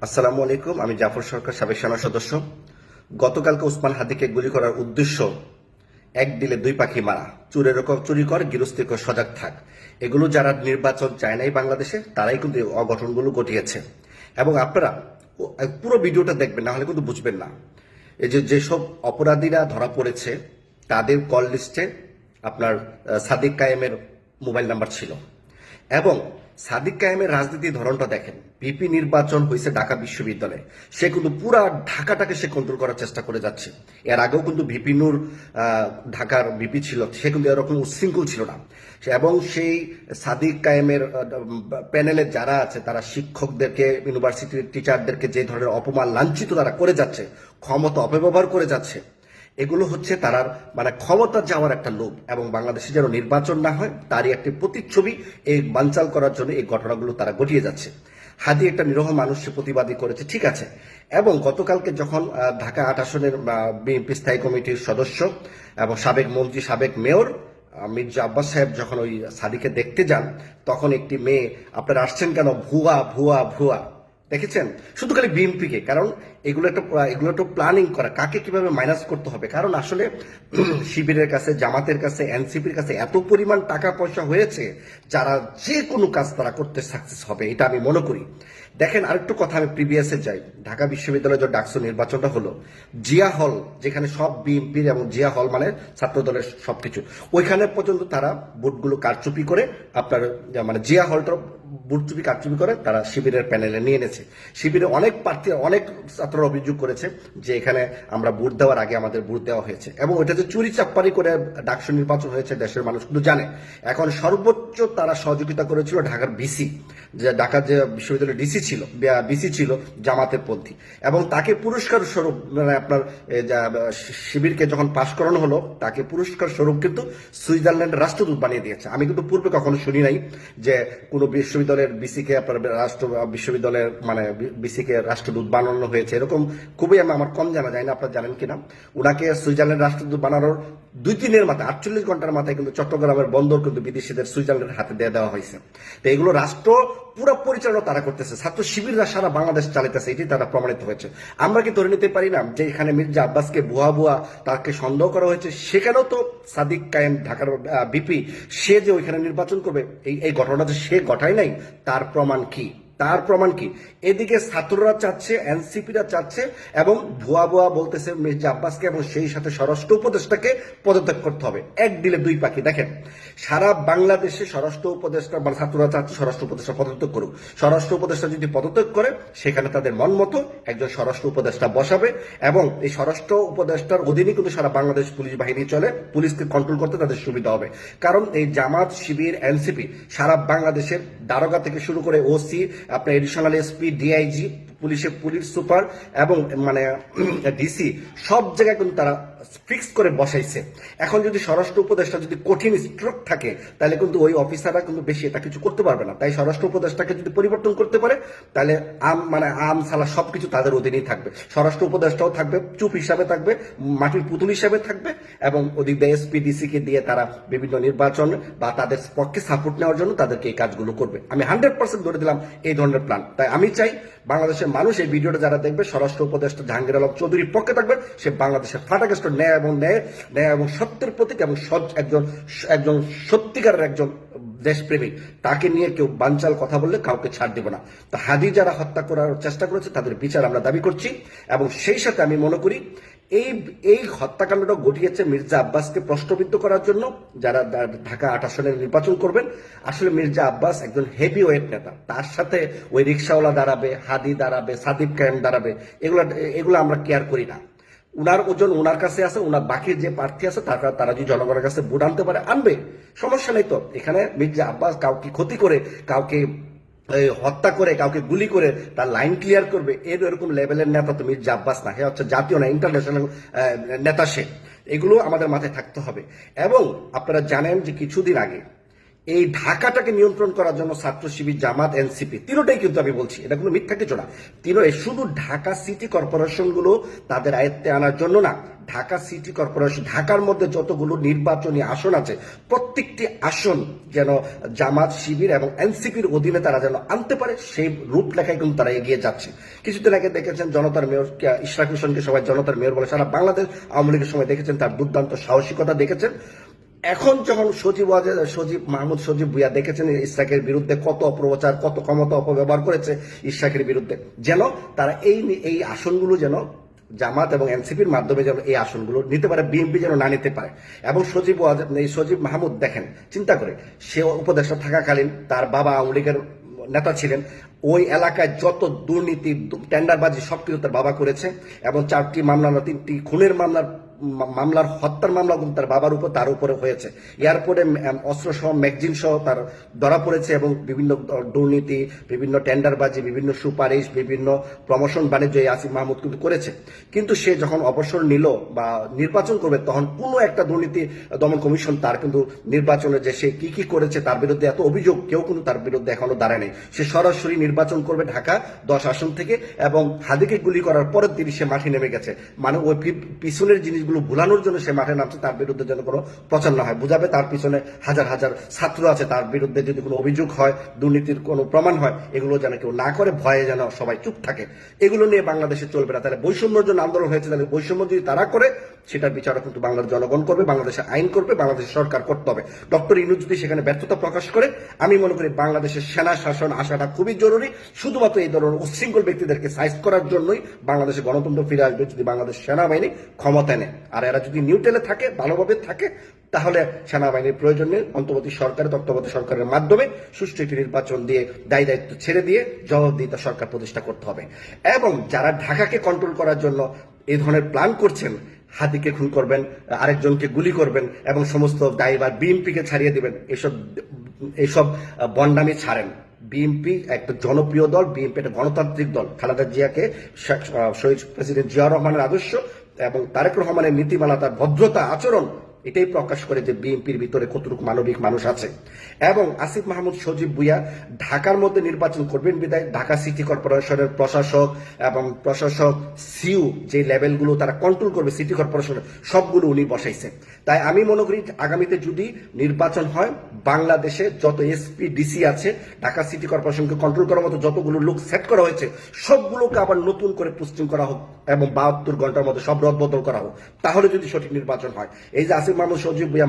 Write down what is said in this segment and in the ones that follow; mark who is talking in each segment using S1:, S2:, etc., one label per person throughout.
S1: আসসালামু আলাইকুম। আমি জাফর সরকার, সাবেক সেনা সদস্য। গতকালকে ওসমান হাদিকে গুলি করার উদ্দেশ্য এক দিলে দুই পাখি মারা। চোরের চুরি কর, গৃহস্থী কর, সজাগ থাক। এগুলো যারা নির্বাচন চায় নাই বাংলাদেশে, তারাই কিন্তু এই অঘটনগুলো ঘটিয়েছে। এবং আপনারা পুরো ভিডিওটা দেখবেন, না হলে কিন্তু বুঝবেন না। এই যেসব অপরাধীরা ধরা পড়েছে, তাদের কল লিস্টে আপনার সাদিক কায়েমের মোবাইল নাম্বার ছিল। এবং সাদিক কায়েমের রাজনীতির ধরনটা দেখেন। বিপি নির্বাচন হয়েছে ঢাকা বিশ্ববিদ্যালয়ে, সে কিন্তু পুরা ঢাকাটাকে সে কন্ট্রোল করার চেষ্টা করে যাচ্ছে। এর আগেও কিন্তু ভিপি নূর ঢাকার বিপি ছিল, সে কিন্তু এরকম উচ্ছৃঙ্খল ছিল না। এবং সেই সাদিক কায়েমের প্যানেলে যারা আছে, তারা শিক্ষকদেরকে, ইউনিভার্সিটির টিচারদেরকে যে ধরনের অপমান, লাঞ্ছিত তারা করে যাচ্ছে, ক্ষমতা অপব্যবহার করে যাচ্ছে, এগুলো হচ্ছে তারা ক্ষমতা যাওয়ার একটা লোভ। এবং বাংলাদেশে যেন নির্বাচন না হয়, তারই একটি প্রতিচ্ছবি এই বানচাল করার জন্য এই ঘটনাগুলো তারা ঘটিয়ে যাচ্ছে। হাদি একটা নিরহ মানুষ, সে প্রতিবাদী করেছে, ঠিক আছে। এবং গতকালকে যখন ঢাকা ৮ আসনের বিএনপি স্থায়ী কমিটির সদস্য এবং সাবেক মন্ত্রী, সাবেক মেয়র মির্জা আব্বাস সাহেব যখন ওই সাদিকে দেখতে যান, তখন একটি মেয়ে, আপনারা আসছেন কেন, ভুয়া ভুয়া ভুয়া, দেখেছেন? শুধু খালি বিএনপিকে, কারণ এগুলো একটা প্ল্যানিং করা, কাকে কিভাবে মাইনাস করতে হবে। কারণ আসলে শিবিরের কাছে, জামাতের কাছে, এনসিপির কাছে এত পরিমাণ টাকা পয়সা হয়েছে, যারা যে কোনো কাজ তারা করতে সাকসেস হবে, এটা আমি মনে করি। দেখেন, আরেকটু কথা, আমি প্রিভিয়াসে যাই। ঢাকা বিশ্ববিদ্যালয়ে যে ডাকসু নির্বাচনটা হলো, জিয়া হল, যেখানে সব বিএনপির, এবং জিয়া হল মানে ছাত্র দলের সবকিছু, ওইখানে পর্যন্ত তারা ভোটগুলো কারচুপি করে, আপনার জিয়া হলটা বুটচুপি কারচুপি করে তারা শিবিরের প্যানেলে নিয়ে এনেছে। শিবিরে অনেক প্রার্থী, অনেক ছাত্ররা অভিযোগ করেছে যে এখানে আমরা ভোট দেওয়ার আগে আমাদের ভোট দেওয়া হয়েছে, এবং ওটা যে চুরি চাপ্পারি করে ডাকসু নির্বাচন হয়েছে, দেশের মানুষ কিন্তু জানে। এখন সর্বোচ্চ তারা সহযোগিতা করেছিল ঢাকার ভিসি, যে ঢাকার যে বিশ্ববিদ্যালয়ের ডিসি ছিল, বিসি ছিল জামাতের পন্থী, এবং তাকে পুরস্কার স্বরূপ, আপনার শিবিরকে যখন পাশ করানো হলো, তাকে পুরস্কার স্বরূপ কিন্তু সুইজারল্যান্ডের রাষ্ট্রদূত বানিয়ে দিয়েছে। আমি কিন্তু পূর্বে কখনো শুনি নাই যে কোনো বিশ্ববিদ্যালয়ের বিসিকে, আপনার বিশ্ববিদ্যালয়ের বিসিকে রাষ্ট্রদূত বানানো হয়েছে, এরকম খুবই আমার কম জানা যায় না, আপনারা জানেন কিনা। ওনাকে সুইজারল্যান্ড রাষ্ট্রদূত বানানোর 2-3 দিনের মাথায়, 48 ঘন্টার মাথায় কিন্তু চট্টগ্রামের বন্দর কিন্তু বিদেশিদের সুইজারল্যান্ডের হাতে দিয়ে দেওয়া হয়েছে। তো এগুলো রাষ্ট্র পুরো পরিচালনা তারা করতেছে, ছাত্র শিবিররা সারা বাংলাদেশ চালাইতেছে, এটি তারা প্রমাণিত হয়েছে। আমরা কি ধরে নিতে পারি না যে এখানে মির্জা আব্বাসকে ভুয়া ভুয়া তাকে সন্দেহ করা হয়েছে, সেখানেও তো সাদিক কায়েম ঢাকার বিপি, সে যে ওইখানে নির্বাচন করবে, এই ঘটনা যে সে ঘটায় নাই, তার প্রমাণ কি? তার প্রমাণ কি? এদিকে ছাত্ররা চাচ্ছে, এনসিপিরা চাচ্ছে, এবং ভুয়া ভুয়া বলতেছে মির্জা আব্বাসকে, এবং সেই সাথে স্বরাষ্ট্র উপদেষ্টাকে পদত্যাগ করতে হবে। এক দিলে দুই পাখি। দেখেন, সারা বাংলাদেশে স্বরাষ্ট্র উপদেষ্টা, ছাত্ররা চাচ্ছে স্বরাষ্ট্র উপদেষ্টা পদত্যাগ করুক। স্বরাষ্ট্র উপদেষ্টা যদি পদত্যাগ করে, সেখানে তাদের মন মতো একজন স্বরাষ্ট্র উপদেষ্টা বসাবে, এবং এই স্বরাষ্ট্র উপদেষ্টার অধীনে কিন্তু সারা বাংলাদেশ পুলিশ বাহিনী চলে, পুলিশকে কন্ট্রোল করতে তাদের সুবিধা হবে। কারণ এই জামাত, শিবির, এনসিপি সারা বাংলাদেশের দারোগা থেকে শুরু করে ওসি, আপনার এডিশনাল এসপি, ডিআইজি, পুলিশের পুলিশ সুপার, এবং ডিসি, সব জায়গায় কিন্তু তারা ফিক্স করে বসাইছে। এখন যদি স্বরাষ্ট্র উপদেষ্টা যদি কঠিন স্ট্রোক থাকে, তাহলে কিন্তু ওই অফিসাররা কিন্তু বেশি এটা কিছু করতে পারবে না। তাই স্বরাষ্ট্র উপদেষ্টাকে যদি পরিবর্তন করতে পারে, তাহলে আম সালা সবকিছু তাদের অধীনেই থাকবে। স্বরাষ্ট্র উপদেষ্টাও থাকবে, চুপ হিসাবে থাকবে, মাটির পুতুল হিসাবে থাকবে, এবং ওদিক দিয়ে এসপি, ডিসি কে দিয়ে তারা বিভিন্ন নির্বাচন বা তাদের পক্ষে সাপোর্ট নেওয়ার জন্য তাদেরকে এই কাজগুলো করবে। আমি 100% ধরে দিলাম এই ধরনের প্ল্যান। তাই আমি চাই বাংলাদেশের মানুষ এই ভিডিওটা যারা দেখবে, স্বরাষ্ট্র উপদেষ্টা জাহাঙ্গীর আলম চৌধুরীর পক্ষে থাকবে। সে বাংলাদেশের ফাটাকেষ্ট ন্যায় এবং সত্যের প্রতীক, এবং একজন সত্যিকারের একজন দেশপ্রেমিক। তাকে নিয়ে কেউ বানচাল কথা বললে কাউকে ছাড় দেব না। তা হাদি যারা হত্যা করার চেষ্টা করেছে, তাদের বিচার আমরা দাবি করছি। এবং সেই সাথে আমি মনে করি এই হত্যাকাণ্ডটা ঘটিয়েছে মির্জা আব্বাসকে প্রশ্নবিদ্ধ করার জন্য, যারা ঢাকা ৮ আসনের নির্বাচন করবেন। আসলে মির্জা আব্বাস একজন হেভি ওয়েট নেতা, তার সাথে ওই রিক্সাওয়ালা দাঁড়াবে, হাদি দাঁড়াবে, সাদিক কায়েম দাঁড়াবে, এগুলো আমরা কেয়ার করি না। উনার ওজন উনার কাছে আছে, উনার বাকি যে প্রার্থী আছে তারা যদি জনগণের কাছে ভোট আনতে পারে, আনবে, সমস্যা নেই। তো এখানে মির্জা আব্বাস কাউকে ক্ষতি করে, কাউকে হত্যা করে, কাউকে গুলি করে তার লাইন ক্লিয়ার করবে, এরকম লেভেলের নেতা তো মির্জা আব্বাস না। সে হচ্ছে জাতীয় না, ইন্টারন্যাশনাল নেতা সে। এগুলো আমাদের মাথায় থাকতে হবে। এবং আপনারা জানেন যে কিছুদিন আগে এই ঢাকাটাকে নিয়ন্ত্রণ করার জন্য ছাত্র শিবির, জামাত, এনসিপি তিনটাই কিন্তু আমি বলছি, এটা কোনো মিথ্যা কিছু না। শুধু ঢাকা সিটি কর্পোরেশন গুলো তাদের আয়ত্তে আনার জন্য না, ঢাকা সিটি কর্পোরেশন, ঢাকার মধ্যে যতগুলো নির্বাচনী আসন আছে প্রত্যেকটি আসন যেন জামাত, শিবির এবং এনসিপির অধীনে তারা যেন আনতে পারে, সেই রূপরেখায় কিন্তু তারা এগিয়ে যাচ্ছে। কিছুদিন আগে দেখেছেন জনতার মেয়র ইশরাক হোসেনকে সবাই জনতার মেয়র বলে, সারা বাংলাদেশ আওয়ামী লীগের সময় দেখেছেন তার দুর্দান্ত সাহসিকতা দেখেছেন। এখন যখন মাহমুদ সজীব ভুইয়া দেখেছেন ইশরাকের বিরুদ্ধে কত অপপ্রচার, কত ক্ষমতা অপব্যবহার করেছে ইশরাকের বিরুদ্ধে, যেন তারা এই আসনগুলো যেন জামাত এবং এনসিপির মাধ্যমে যেন এই আসনগুলো নিতে পারে, বিএনপি যেন না নিতে পারে। এবং সজীব মাহমুদ দেখেন, চিন্তা করে, সে উপদেষ্টা থাকাকালীন তার বাবা আওয়ামী লীগের নেতা ছিলেন, ওই এলাকায় যত দুর্নীতি, টেন্ডারবাজি সবকিছু তার বাবা করেছে, এবং 4টি মামলা, 3টি খুনের মামলার হত্যার মামলা কিন্তু তার বাবার উপর, তার উপরে হয়েছে। এয়ারপোর্টে অস্ত্র সহ, ম্যাগজিন সহ তার ধরা পড়েছে, এবং বিভিন্ন দুর্নীতি, বিভিন্ন টেন্ডারবাজি, বিভিন্ন সুপারিশ, বিভিন্ন প্রমোশন বাণিজ্য এই আসিফ মাহমুদ কিন্তু করেছে। কিন্তু সে যখন অবসর নিল বা নির্বাচন করবে, তখন কোনো একটা দুর্নীতি দমন কমিশন তার কিন্তু নির্বাচনে যে সে কি কি করেছে তার বিরুদ্ধে এত অভিযোগ, কেউ কিন্তু তার বিরুদ্ধে এখনো দাঁড়ায় নেই। সে সরাসরি নির্বাচন করবে ঢাকা 10 আসন থেকে, এবং হাদিকে গুলি করার পরের দিনই সে মাঠে নেমে গেছে। মানে ওই পিছনের জিনিসগুলো ভুলানোর জন্য সে মাঠে নামছে, তার বিরুদ্ধে যেন কোনো প্রচার না হয়, বুঝাবে তার পিছনে হাজার হাজার ছাত্র আছে, তার বিরুদ্ধে যদি কোনো অভিযোগ হয়, দুর্নীতির কোনো প্রমাণ হয়, এগুলো যেন কেউ না করে, ভয়ে যেন সবাই চুপ থাকে। এগুলো নিয়ে বাংলাদেশে চলবে না। তাহলে বৈষম্যের জন্য আন্দোলন হয়েছে, তাহলে বৈষম্য যদি তারা করে, সেটার বিচারও কিন্তু বাংলার জনগণ করবে, বাংলাদেশে আইন করবে, বাংলাদেশের সরকার করতে হবে। ডক্টর ইউনূস যদি সেখানে ব্যর্থতা প্রকাশ করে, আমি মনে করি বাংলাদেশের সেনা শাসন আসাটা খুবই জরুরি। শুধুমাত্র এই ধরনের উচ্ছৃঙ্খল ব্যক্তিদেরকে সাইজ করার জন্যই বাংলাদেশে গণতন্ত্র ফিরে আসবে, যদি বাংলাদেশ সেনাবাহিনী ক্ষমতা নেয়। আর এরা যদি নিউট্রালে থাকে, ভালোভাবে থাকে, তাহলে সেনাবাহিনীর প্রয়োজন নেই। তত্ত্বাবধায়ক সরকারের মাধ্যমে সুষ্ঠু একটি নির্বাচন দিয়ে দায়িত্ব ছেড়ে দিয়ে জবাবদিহিতা সরকার প্রতিষ্ঠা করতে হবে। এবং যারা ঢাকাকে কন্ট্রোল করার জন্য এই ধরনের প্ল্যান করছেন, হাদিকে খুন করবেন, আরেকজনকে গুলি করবেন, এবং সমস্ত দায়ভার বিএনপিকে ছাড়িয়ে দিবেন, এসব বন্ডামি ছাড়েন। বিএনপি একটা জনপ্রিয় দল, বিএনপি একটা গণতান্ত্রিক দল। খালেদা জিয়াকে, শহীদ প্রেসিডেন্ট জিয়াউর রহমানের আদর্শ এবং তারেক রহমানের নীতিমালা, তার ভদ্রতা, আচরণ, এটাই প্রকাশ করে যে বিএনপির ভিতরে কতটুকু মানবিক মানুষ আছে। এবং আসিফ মাহমুদ সজীব ভুইয়া ঢাকার মধ্যে নির্বাচন করবেন বিদায় ঢাকা সিটি কর্পোরেশনের প্রশাসক এবং সিইও যে লেভেলগুলো তারা কন্ট্রোল করবে সিটি কর্পোরেশনের, সবগুলো উনি বসাইছে। তাই আমি মনে করি আগামীতে যদি নির্বাচন হয়, বাংলাদেশে যত এসপি, ডিসি আছে, ঢাকা সিটি কর্পোরেশনকে কন্ট্রোল করার মতো যতগুলো লোক সেট করা হয়েছে, সবগুলোকে আবার নতুন করে পোস্টিং করা হোক, এবং 72 ঘন্টার মধ্যে সব রদবদল করা হোক। তাহলে যদি সঠিক নির্বাচন হয়, এই যে আসিফ মাহমুদ সজীব ভুইয়া,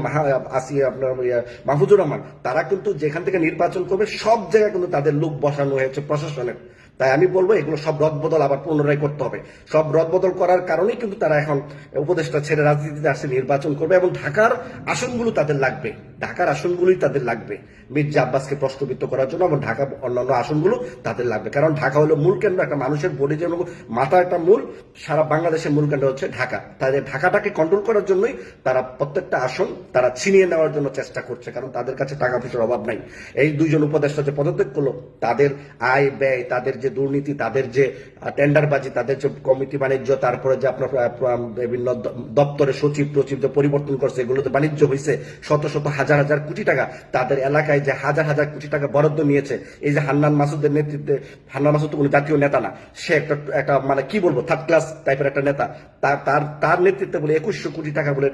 S1: মাহফুজুর রহমান, তারা কিন্তু যেখান থেকে নির্বাচন করবে সব জায়গায় কিন্তু তাদের লোক বসানো হয়েছে প্রশাসনের। তাই আমি বলবো এগুলো সব রদবদল আবার পুনরায় করতে হবে। সব রদবদল করার কারণেই কিন্তু তারা এখন উপদেষ্টা ছেড়ে রাজনীতিতে আসছে, নির্বাচন করবে, এবং ঢাকার আসনগুলো তাদের লাগবে, ঢাকার আসনগুলোই তাদের লাগবে মির্জা আব্বাসকে প্রশ্নবিদ্ধ করার জন্য, এবং ঢাকা অন্যান্য আসনগুলো তাদের লাগবে। কারণ ঢাকা হলো মূল কেন্দ্র, একটা মানুষের বডি যেমন মাথা একটা মূল, সারা বাংলাদেশের মূল কেন্দ্র হচ্ছে ঢাকা। তাদের ঢাকাটাকে কন্ট্রোল করার জন্যই তারা প্রত্যেকটা আসন তারা ছিনিয়ে নেওয়ার জন্য চেষ্টা করছে, কারণ তাদের কাছে টাকা পয়সার অভাব নাই। এই দুইজন উপদেষ্টা যে পদত্যাগ করলো, তাদের আয় ব্যয়, তাদের যে দুর্নীতি, তাদের যে টেন্ডারবাজি, তাদের যে কমিটি বাণিজ্য, তারপরে যে আপনার বিভিন্ন দপ্তরে সচিব যে পরিবর্তন করছে, এগুলোতে বাণিজ্য হয়েছে শত শত হাজার হাজার কোটি টাকা, তাদের এলাকায় যে হাজার হাজার কোটি টাকা বরাদ্দ নিয়েছে। এই যে হান্নান মাসুদের নেতৃত্বে, হান্নান মাসুদ তো কোনো জাতীয় নেতা না, সে একটা মানে কি বলবো, থার্ড ক্লাস টাইপের একটা নেতা, তার নেতৃত্বে বলে 2100 কোটি টাকা বলে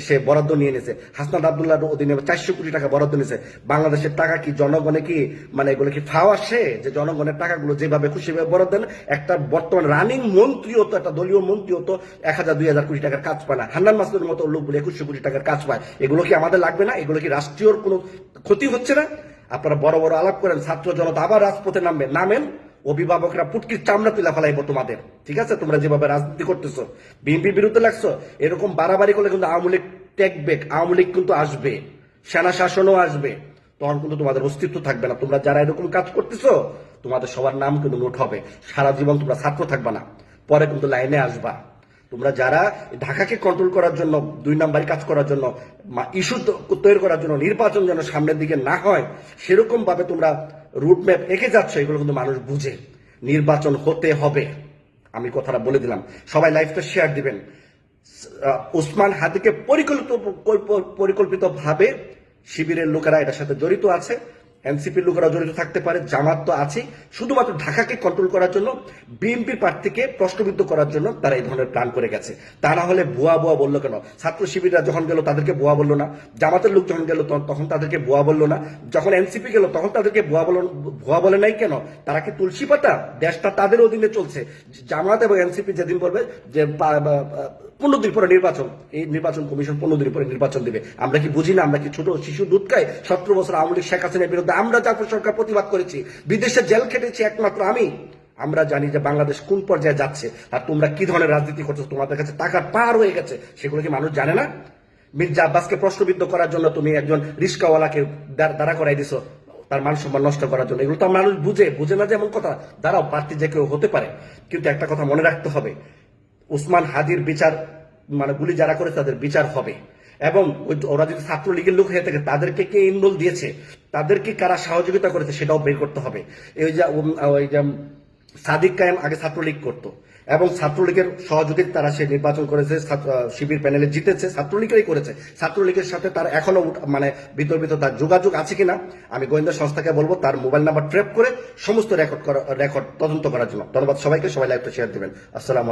S1: সে বরাদ্দ নিয়ে নিয়েছে। হাসনাত আব্দুল্লাহর অধীনে 400 কোটি টাকা বরাদ্দ নিয়েছে। বাংলাদেশের টাকা কি জনগণে কি মানে এগুলো কি ফাও আসে যে জনগণের টাকাগুলো যেভাবে খুশি বরাদ্দ দেন? একটা বর্তমান রানিং মন্ত্রীও তো, একটা দলীয় মন্ত্রীও তো 1000-2000 কোটি টাকার কাজ পায় না। হান্নান মাসুদের মতো লোকগুলো 2100 কোটি টাকার কাজ পায়। এগুলো কি আমাদের লাগবে না? এগুলো কি রাষ্ট্রীয় কোনো ক্ষতি হচ্ছে না? আপনারা বড় বড় আলাপ করেন, ছাত্র জনতা আবার রাজপথে নামেন, অভিভাবকরা পুটকির চামড়া তুলে ফেলাইবো তোমাদের। ঠিক আছে, তোমরা যেভাবে রাজনীতি করতেছো, বিএনপির বিরুদ্ধে লাগছো, এরকম বাড়াবাড়ি করলে কিন্তু আওয়ামী লীগ টেকবে, আওয়ামী লীগ কিন্তু আসবে, সেনা শাসনও আসবে, তখন কিন্তু তোমাদের অস্তিত্ব থাকবে না। তোমরা যারা এরকম কাজ করতেছো, তোমাদের সবার নাম কিন্তু নোট হবে, সারা জীবন তোমরা ছাত্র থাকবা না, পরে কিন্তু লাইনে আসবা। তোমরা যারা ঢাকাকে কন্ট্রোল করার জন্য, 2 নাম্বারই কাজ করার জন্য, ইস্যু তৈরি করার জন্য, নির্বাচন যেন সামনের দিকে না হয় সেরকম ভাবে তোমরা রুটম্যাপ এঁকে যাচ্ছ, এগুলো কিন্তু মানুষ বুঝে। নির্বাচন হতে হবে, আমি কথাটা বলে দিলাম। সবাই লাইভটা শেয়ার দিবেন। ওসমান হাদিকে পরিকল্পিতভাবে শিবিরের লোকেরা এটার সাথে জড়িত আছে, এনসিপির লোকেরা জড়িত থাকতে পারে, জামাত তো আছে। শুধুমাত্র ঢাকাকে কন্ট্রোল করার জন্য, বিএনপির প্রার্থীকে প্রশ্নবিদ্ধ করার জন্য তারা এই ধরনের প্ল্যান করে গেছে। তা না হলে ভুয়া ভুয়া বললো কেন? ছাত্র শিবিররা যখন গেল তাদেরকে ভুয়া বললো না, জামাতের লোক যখন গেল তখন তাদেরকে ভুয়া বললো না, যখন এনসিপি গেল তখন তাদেরকে ভুয়া বলে নাই কেন? তারা কি তুলসী পাতা? দেশটা তাদের অধীনে চলছে। জামাত এবং এনসিপি যেদিন বলবে যে 15 দিন পরে নির্বাচন, এই নির্বাচন কমিশন 15 দিন পরে নির্বাচন দিবে, আমরা কি বুঝি না? আমরা কি ছোট শিশু দুধ খাই? 17 বছর আওয়ামী লীগ শেখ হাসিনার বিরুদ্ধে আমরা জাফর সরকার প্রতিবাদ করেছি, বিদেশে জেল খেটেছি একমাত্র আমি। আমরা জানি যে বাংলাদেশ কোন পর্যায়ে যাচ্ছে, আর তোমরা কি ধরনের রাজনীতি করছো, তোমাদের কাছে টাকার পার হয়ে গেছে, সেগুলো কি মানুষ জানে না? মির্জা আব্বাসকে প্রশ্নবিদ্ধ করার জন্য তুমি একজন রিস্কাওয়ালাকে দাঁড়া করাই দিছো, তার মান সম্মান নষ্ট করার জন্য। এগুলো তো মানুষ বুঝে না যে এমন কথা। দাঁড়াও, প্রার্থী যে কেউ হতে পারে, কিন্তু একটা কথা মনে রাখতে হবে, ওসমান হাদির বিচার, মানে গুলি যারা করে তাদের বিচার হবে। এবং ওরা যদি ছাত্রলীগের লোক হয়ে থাকে, তাদেরকে কে ইনরোল দিয়েছে, তাদেরকে কারা সহযোগিতা করেছে, সেটাও বের করতে হবে। ওই যে সাদিক কায়েম আগে ছাত্রলীগ করতো, এবং ছাত্রলীগের সহযোগিতা তারা সে নির্বাচন করেছে, শিবির প্যানেলে জিতেছে, ছাত্রলীগেরই করেছে। ছাত্রলীগের সাথে তার এখনো মানে ভিতর তার যোগাযোগ আছে কিনা আমি গোয়েন্দা সংস্থাকে বলবো তার মোবাইল নাম্বার ট্র্যাপ করে সমস্ত রেকর্ড তদন্ত করার জন্য। ধন্যবাদ সবাইকে, সবাই লাইভটা শেয়ার দিবেন। আসসালাম।